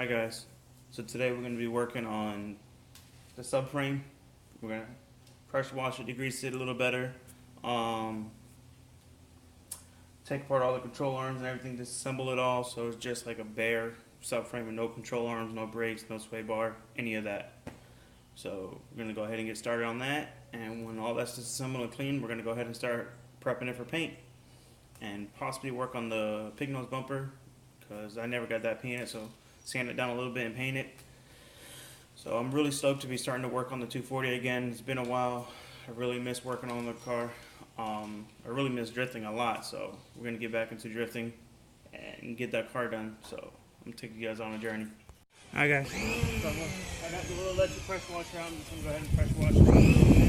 Hi guys, so today we're going to be working on the subframe. We're going to pressure wash it, degrease it a little better, take apart all the control arms and everything, disassemble it all so it's just like a bare subframe with no control arms, no brakes, no sway bar, any of that. So we're going to go ahead and get started on that, and when all that's disassembled and clean, we're going to go ahead and start prepping it for paint and possibly work on the pig nose bumper because I never got that painted, so sand it down a little bit and paint it. So I'm really stoked to be starting to work on the 240 again. It's been a while. I really miss working on the car. I really miss drifting a lot, so we're going to get back into drifting and get that car done. So I'm going to take you guys on a journey. Alright guys, so I got the little electric pressure washer out. I'm just going to go ahead and pressure wash it a little bit.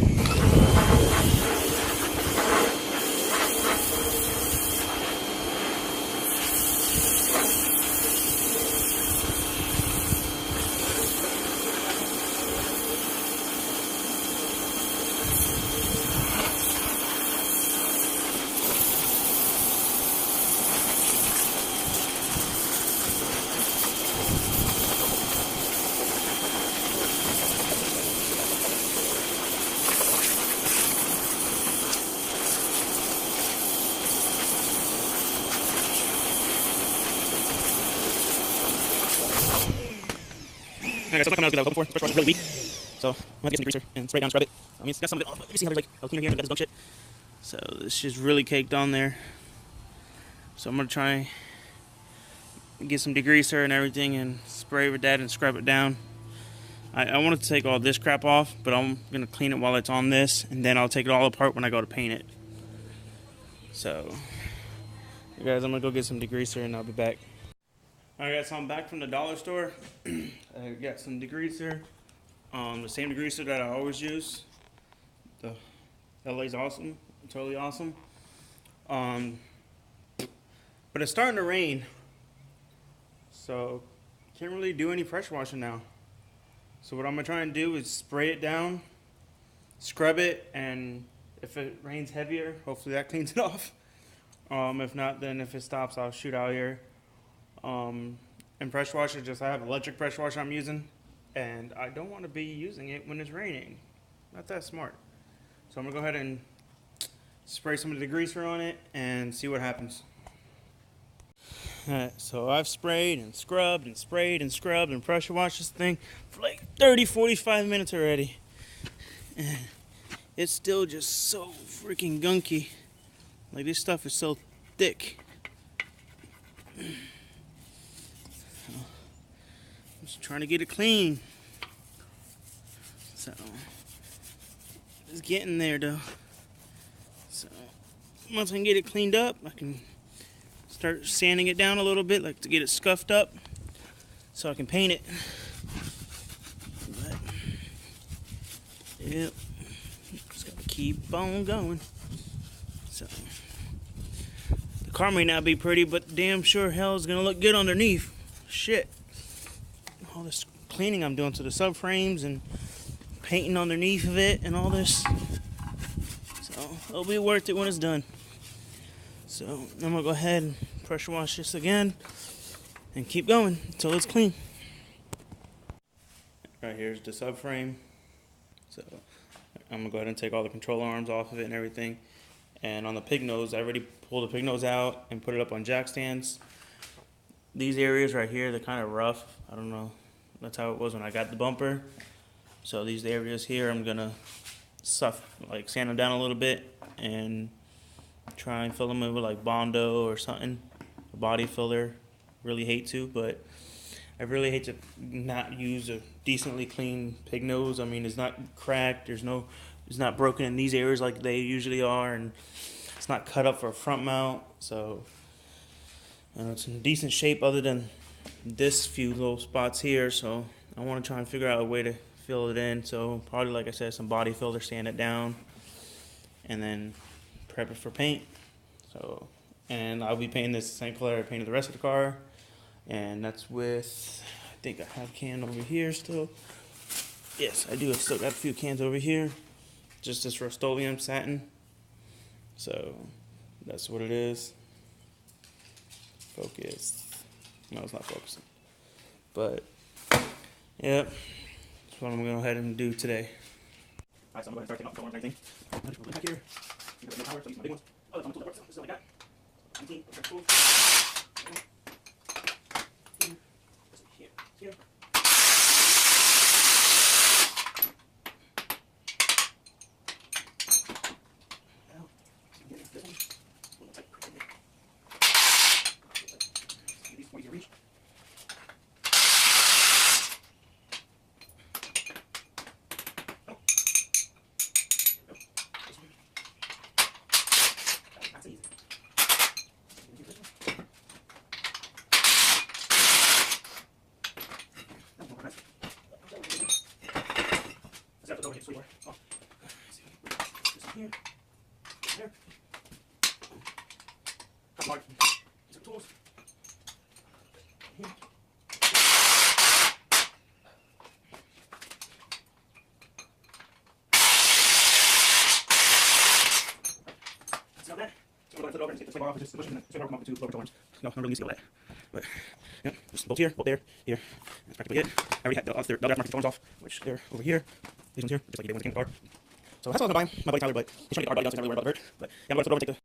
Okay, so I'm not coming out as good as I was before. Pressure wash is really weak, so I'm gonna get some degreaser and spray it down and scrub it. I mean, it's got some of it off, but you see how there's like a cleaner here and got this gunk shit. So this is really caked on there. So I'm gonna try and get some degreaser and everything and spray with that and scrub it down. I wanted to take all this crap off, but I'm gonna clean it while it's on this, and then I'll take it all apart when I go to paint it. So, you guys, I'm gonna go get some degreaser and I'll be back. Alright guys, so I'm back from the dollar store. I got some degreaser, the same degreaser that I always use. The LA's awesome, totally awesome. But it's starting to rain, so can't really do any pressure washing now. So what I'm gonna try and do is spray it down, scrub it, and if it rains heavier, hopefully that cleans it off. If not, then if it stops, I'll shoot out here. And pressure washer, I have electric pressure washer I'm using, and I don't want to be using it when it's raining. Not that smart. So I'm gonna go ahead and spray some of the degreaser on it and see what happens. Alright, so I've sprayed and scrubbed and sprayed and scrubbed and pressure washed this thing for like 30-45 minutes already. And it's still just so freaking gunky. Like, this stuff is so thick. Just trying to get it clean. So it's getting there though. So once I can get it cleaned up, I can start sanding it down a little bit, like to get it scuffed up so I can paint it. But yep, just gotta keep on going. So the car may not be pretty, but damn sure hell is gonna look good underneath. Shit. All this cleaning I'm doing to the subframes and painting underneath of it and all this. So it'll be worth it when it's done. So I'm gonna go ahead and pressure wash this again and keep going until it's clean. Right here's the subframe. So I'm gonna go ahead and take all the control arms off of it and everything. And on the pig nose, I already pulled the pig nose out and put it up on jack stands. These areas right here, they're kind of rough. I don't know. That's how it was when I got the bumper. So these areas here, I'm gonna sand them down a little bit and try and fill them in with like Bondo or something, a body filler. Really hate to, but I really hate to not use a decently clean pig nose. I mean, it's not cracked. It's not broken in these areas like they usually are, and it's not cut up for a front mount. So it's in decent shape other than this few little spots here. So I want to try and figure out a way to fill it in. So probably, like I said, some body filler, sand it down, and then prep it for paint. So, and I'll be painting this the same color I painted the rest of the car, and that's with, I think I have a can over here still. Yes, I do. I still got a few cans over here. Just this Rust-Oleum satin. So that's what it is. Focus. No, it's not focusing. But yeah, that's what I'm gonna go ahead and do today. Alright, so I'm gonna go ahead and start taking off the control arms and everything. I'm just gonna put it back here. You got no power, so use my big ones. Oh, that's my tool that works. This is what I got. 19, that's cool. Here, here. Here, there. Cut hard. These are tools. Here. That's not bad. So I'm going to flip it over and take the sway bar off and just push it and sway bar come up with 2 lower control arms. No, I'm not really used to all that. But, yeah, just bolt here, bolt there, here. That's practically it. I already had the other aftermarket control arms off, which they're over here. These ones here, just like you did when you came to the car. So that's all I'm going to buy my buddy Tyler, but he's trying to get our body done, so I'm not really worried about the vert. But yeah, I'm going to flip it over and take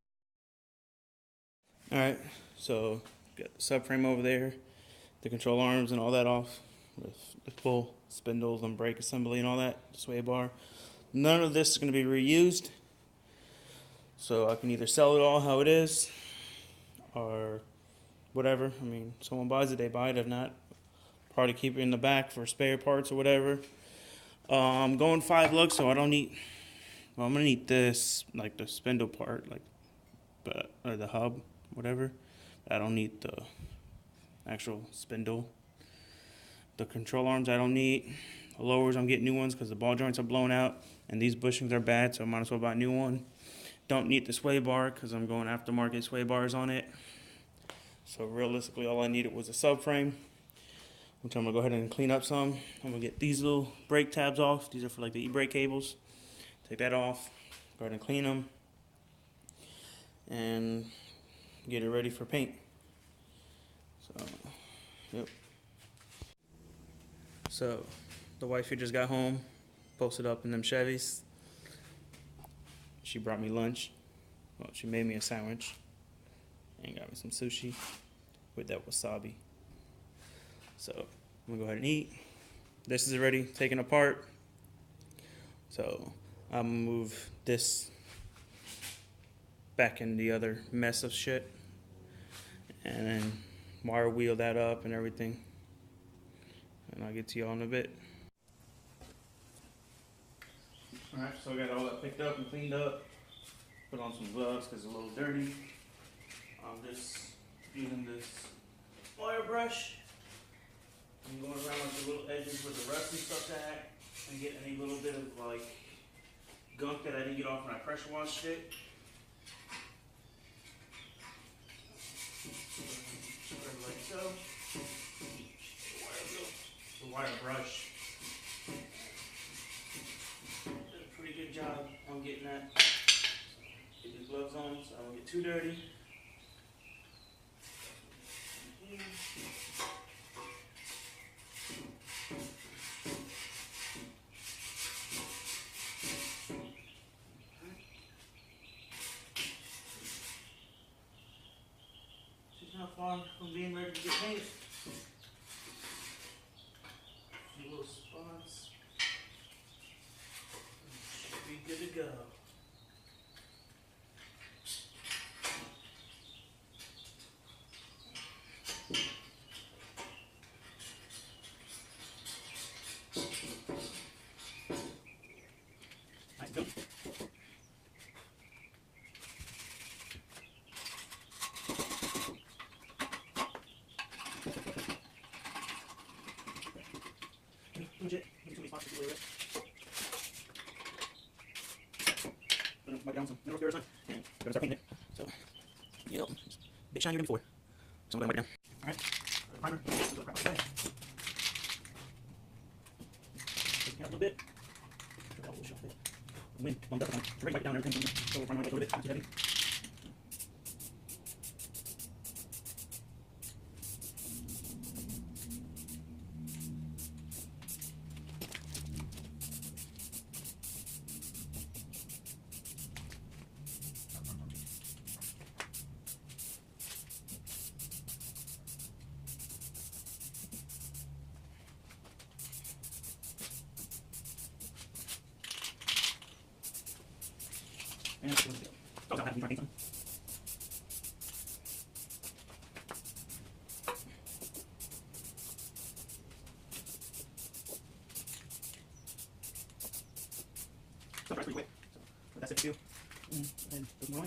the... Alright, so got the subframe over there, the control arms and all that off, with the full spindles and brake assembly and all that, sway bar. None of this is going to be reused, so I can either sell it all how it is, or whatever. I mean, someone buys it, they buy it. If not, probably keep it in the back for spare parts or whatever. I'm going 5 lugs, so I don't need... Well, I'm going to need this, like the spindle part, like, or the hub, whatever. I don't need the actual spindle. The control arms I don't need. The lowers I'm getting new ones because the ball joints are blown out and these bushings are bad, so I might as well buy a new one. Don't need the sway bar because I'm going aftermarket sway bars on it. So realistically all I needed was a subframe, which I'm going to go ahead and clean up some. I'm going to get these little brake tabs off. These are for like the e-brake cables. Take that off, go ahead and clean them, and get it ready for paint. So, yep. So, the wife who just got home, posted up in them Chevys. She brought me lunch. Well, she made me a sandwich and got me some sushi with that wasabi. So, I'm gonna go ahead and eat. This is already taken apart. So, I'm gonna move this back in the other mess of shit and then wire wheel that up and everything, and I'll get to y'all in a bit. Alright, so I got all that picked up and cleaned up, put on some gloves because it's a little dirty. I'm just using this wire brush and going around with the little edges with the rust and stuff at, and get any little bit of like gunk that I didn't get off when I pressure washed it. Like so. The wire brush did a pretty good job on getting that. Get these gloves on so I don't get too dirty. Not far from being ready to get painted. A few little spots. Should be good to go. Nice go. Legit. Maybe too many spots to do it. I'm gonna wipe down some mineral spirits and I'm gonna start painting it. So, you know, a bit shinier than before. So I'm gonna wipe it down. Alright. Primer. Take it out a little bit. Wind bumped up on it. So wipe it down and everything. So primer might get a little bit too heavy. And let's go. Oh, God, I have to be trying. So that's pretty quick. So that's it too. And there's more.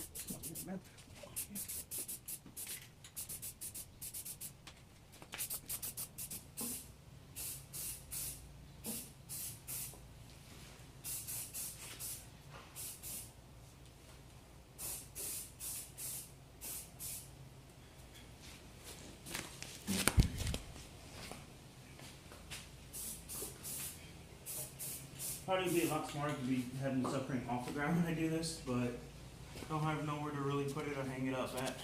Probably be a lot smarter to be having the subframe off the ground when I do this, but I don't have nowhere to really put it or hang it up at.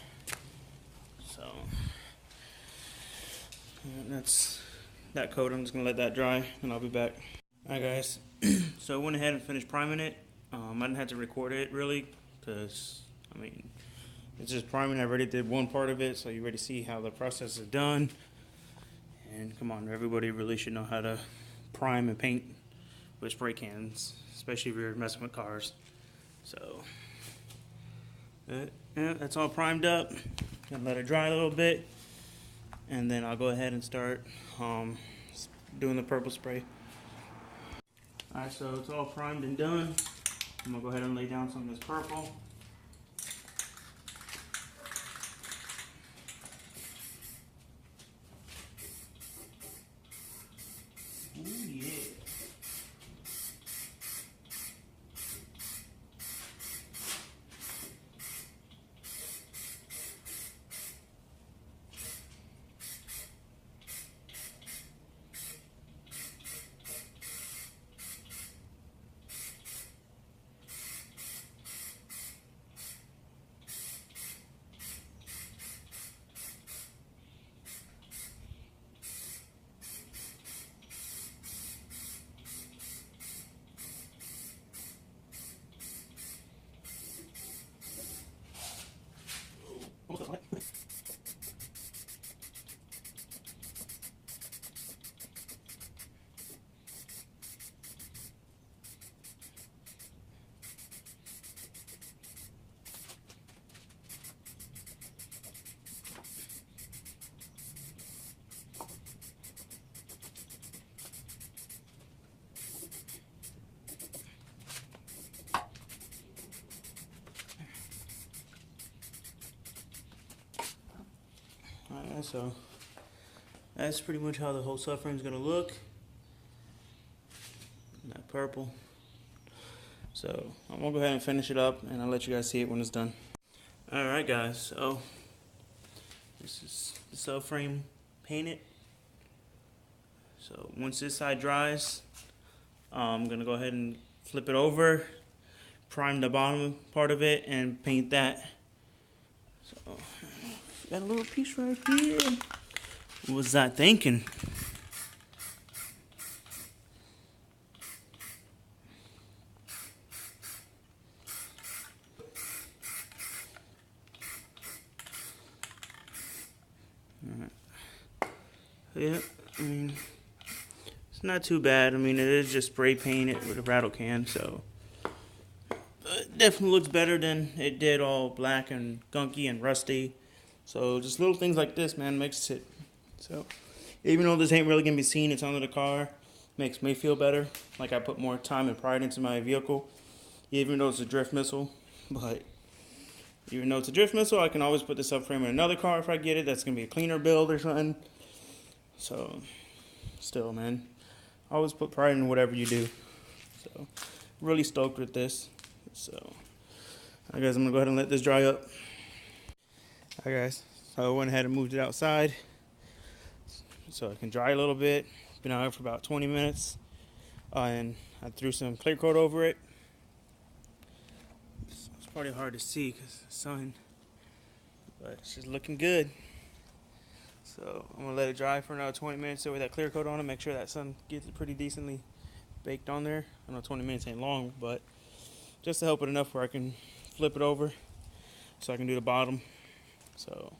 So and that's that coat. I'm just gonna let that dry and I'll be back. Alright guys, so I went ahead and finished priming it. I didn't have to record it really because I mean it's just priming. I already did one part of it, so you already see how the process is done. And come on, everybody really should know how to prime and paint with spray cans, especially if you're messing with cars. So yeah, that's all primed up. Gonna let it dry a little bit, and then I'll go ahead and start doing the purple spray. Alright, so it's all primed and done. I'm gonna go ahead and lay down some of this purple. Ooh, yeah. Alright, so that's pretty much how the whole subframe is going to look. That purple. So I'm going to go ahead and finish it up and I'll let you guys see it when it's done. Alright guys, so this is the subframe painted. So once this side dries, I'm going to go ahead and flip it over, prime the bottom part of it, and paint that. So got a little piece right here. What was I thinking? Alright. Yeah, I mean, it's not too bad. I mean, it is just spray painted with a rattle can, so it definitely looks better than it did all black and gunky and rusty. So just little things like this, man, makes it. So even though this ain't really gonna be seen, it's under the car, makes me feel better. Like I put more time and pride into my vehicle, even though it's a drift missile. But even though it's a drift missile, I can always put this subframe in another car if I get it. That's gonna be a cleaner build or something. So still, man, always put pride in whatever you do. So really stoked with this. So alright guys, I'm gonna go ahead and let this dry up. Alright guys, so I went ahead and moved it outside so it can dry a little bit. Been out here for about 20 minutes and I threw some clear coat over it. It's probably hard to see because the sun, but it's just looking good. So I'm gonna let it dry for another 20 minutes so with that clear coat on it, make sure that sun gets it pretty decently baked on there. I know 20 minutes ain't long, but just to help it enough where I can flip it over so I can do the bottom. So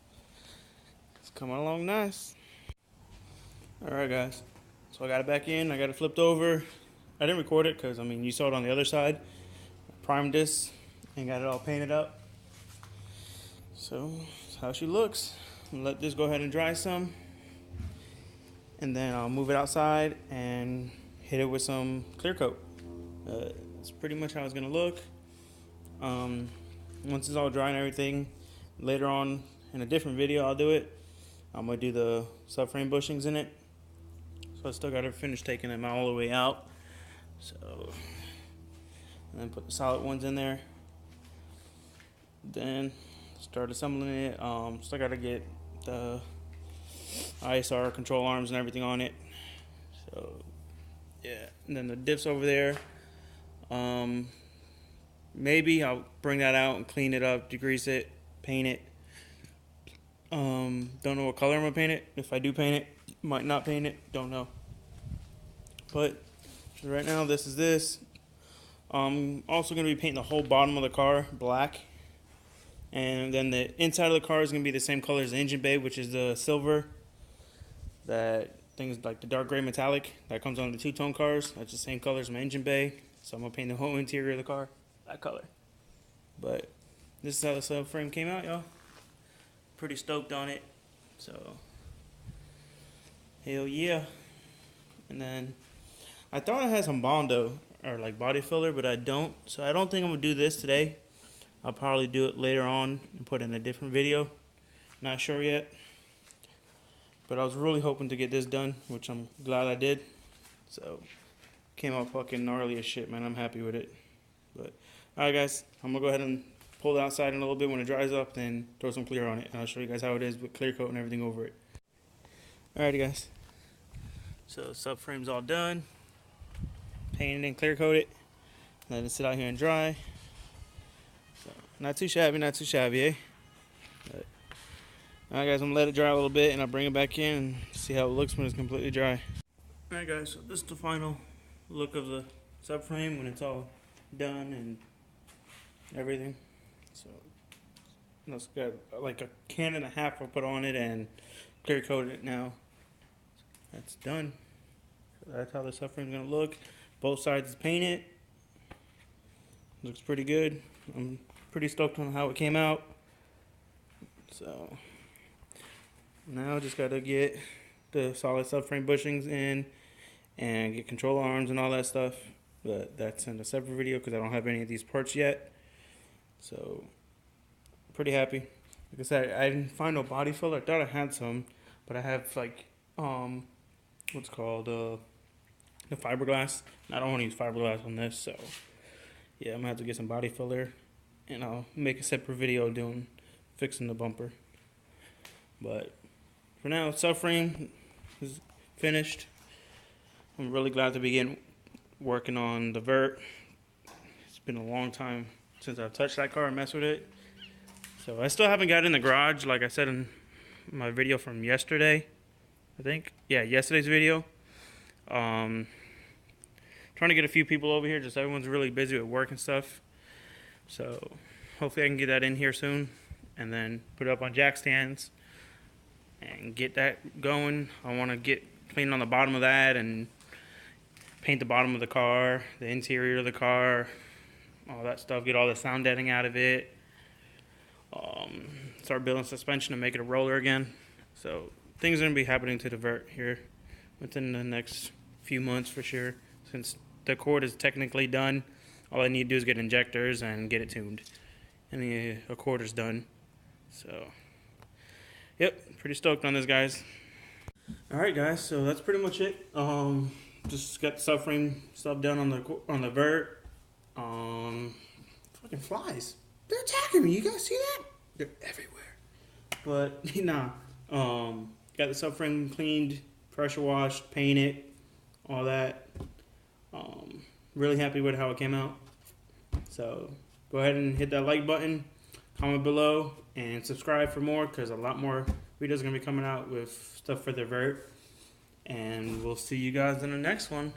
it's coming along nice. Alright guys, so I got it back in, I got it flipped over. I didn't record it because I mean you saw it on the other side. I primed this and got it all painted up. So that's how she looks. Let this go ahead and dry some, and then I'll move it outside and hit it with some clear coat. That's pretty much how it's gonna look. Once it's all dry and everything, later on in a different video I'll do it. I'm gonna do the subframe bushings in it, so I still gotta finish taking them all the way out. So, and then put the solid ones in there. Then start assembling it. Still gotta get the ISR control arms and everything on it. So yeah, and then the diffs over there. Maybe I'll bring that out and clean it up, degrease it, paint it. Don't know what color I'm gonna paint it. If I do paint it, might not paint it. Don't know. But right now, this is this. I'm also gonna be painting the whole bottom of the car black, and then the inside of the car is gonna be the same color as the engine bay, which is the silver. That things like the dark gray metallic that comes on the two-tone cars. That's the same color as my engine bay. So I'm gonna paint the whole interior of the car that color. But this is how the subframe came out, y'all. Pretty stoked on it. So hell yeah. And then I thought I had some Bondo or like body filler, but I don't. So I don't think I'm gonna do this today. I'll probably do it later on and put in a different video. Not sure yet. But I was really hoping to get this done, which I'm glad I did. So came out fucking gnarly as shit, man. I'm happy with it. But alright guys, I'm gonna go ahead and pull it outside in a little bit. When it dries up, then throw some clear on it, and I'll show you guys how it is with clear coat and everything over it. Alrighty guys, so subframe's all done, painted and clear coated. Let it sit out here and dry. So not too shabby, eh? But, alright guys, I'm gonna let it dry a little bit, and I'll bring it back in and see how it looks when it's completely dry. Alright guys, so this is the final look of the subframe when it's all done and everything. So that's got like a can and a half I put on it and clear coated it now. That's done. So that's how the subframe's gonna look. Both sides is painted. Looks pretty good. I'm pretty stoked on how it came out. So now I just gotta get the solid subframe bushings in and get control arms and all that stuff. But that's in a separate video because I don't have any of these parts yet. So pretty happy. Like I said, I didn't find no body filler. I thought I had some, but I have like what's called the fiberglass. I don't want to use fiberglass on this, so yeah, I'm gonna have to get some body filler, and I'll make a separate video doing fixing the bumper. But for now, subframe is finished. I'm really glad to begin working on the vert. It's been a long time since I've touched that car and messed with it. So I still haven't got it in the garage, like I said in my video from yesterday, I think. Yeah, yesterday's video. Trying to get a few people over here, just everyone's really busy with work and stuff. So hopefully I can get that in here soon and then put it up on jack stands and get that going. I want to get clean on the bottom of that and paint the bottom of the car, the interior of the car, all that stuff, get all the sound deadening out of it. Start building suspension and make it a roller again. So things are going to be happening to the vert here within the next few months for sure. Since the cord is technically done, all I need to do is get injectors and get it tuned. And the Accord is done. So, yep, pretty stoked on this, guys. Alright guys, so that's pretty much it. Just got the subframe stuff done on the vert. Fucking flies. They're attacking me. You guys see that? They're everywhere. But nah. Got the subframe cleaned, pressure washed, painted, all that. Really happy with how it came out. So go ahead and hit that like button, comment below, and subscribe for more, because a lot more videos are gonna be coming out with stuff for the vert. And we'll see you guys in the next one.